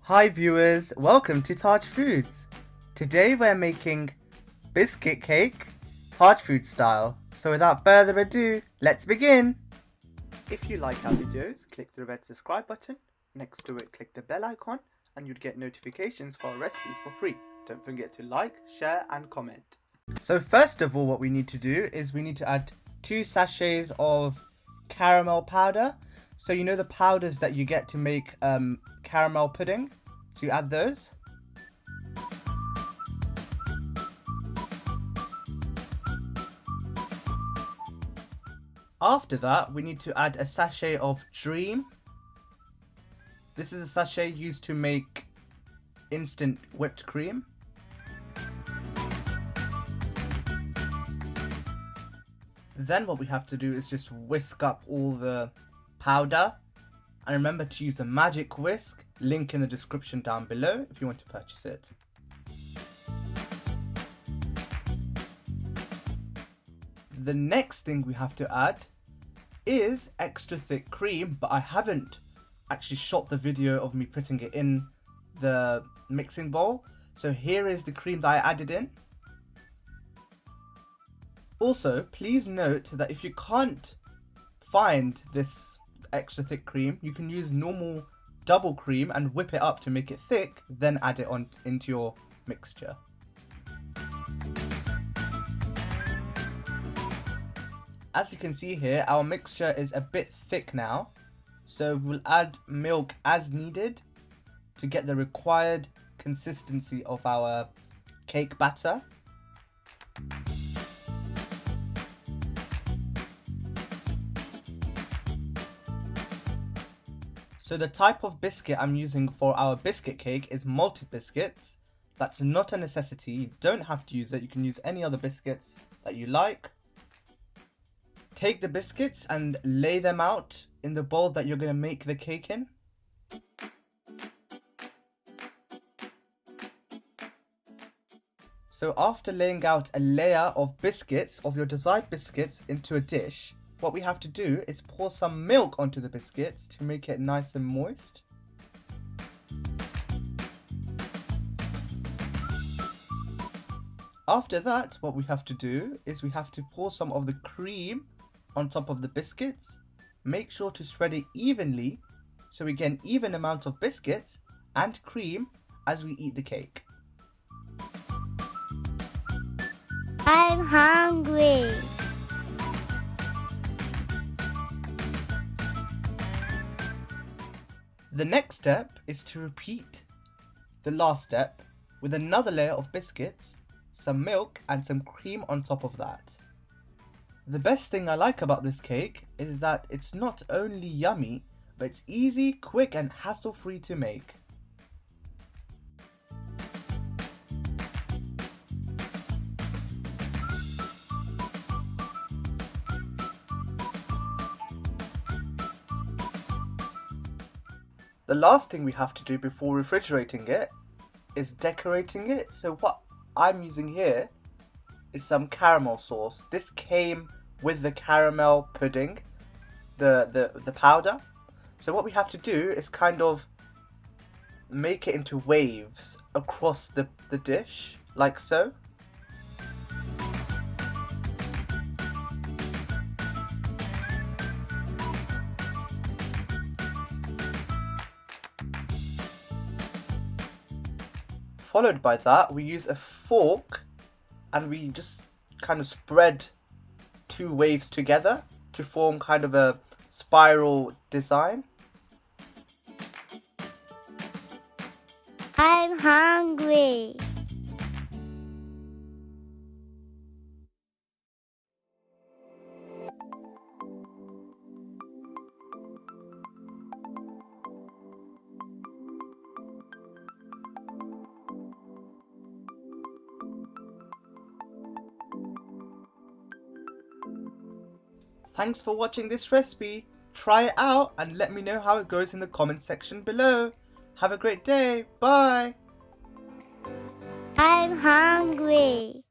Hi viewers, welcome to Taj Foods. Today we're making biscuit cake, Taj Food style. So without further ado, let's begin. If you like our videos, click the red subscribe button. Next to it, click the bell icon and you'd get notifications for our recipes for free. Don't forget to like, share and comment. So first of all, what we need to do is we need to add 2 sachets of caramel powder. So you know the powders that you get to make caramel pudding? So you add those. After that, we need to add a sachet of Dream. This is a sachet used to make instant whipped cream. Then what we have to do is just whisk up all the powder. And remember to use the magic whisk, link in the description down below if you want to purchase it. The next thing we have to add is extra thick cream, but I haven't actually shot the video of me putting it in the mixing bowl. So here is the cream that I added in. Also, please note that if you can't find this extra thick cream, you can use normal double cream and whip it up to make it thick, then add it on into your mixture. As you can see here, our mixture is a bit thick now, so we'll add milk as needed to get the required consistency of our cake batter. So the type of biscuit I'm using for our biscuit cake is Malted Biscuits. That's not a necessity, you don't have to use it, you can use any other biscuits that you like. Take the biscuits and lay them out in the bowl that you're going to make the cake in. So after laying out a layer of biscuits, of your desired biscuits, into a dish, what we have to do is pour some milk onto the biscuits to make it nice and moist. After that, what we have to do is we have to pour some of the cream on top of the biscuits. Make sure to spread it evenly so we get an even amount of biscuits and cream as we eat the cake. I'm hungry. The next step is to repeat the last step with another layer of biscuits, some milk and some cream on top of that. The best thing I like about this cake is that it's not only yummy, but it's easy, quick and hassle-free to make. The last thing we have to do before refrigerating it is decorating it. So what I'm using here is some caramel sauce. This came with the caramel pudding, the powder. So what we have to do is kind of make it into waves across the dish, like so. Followed by that, we use a fork and we just kind of spread 2 waves together to form kind of a spiral design. I'm hungry. Thanks for watching this recipe. Try it out and let me know how it goes in the comment section below. Have a great day. Bye. I'm hungry.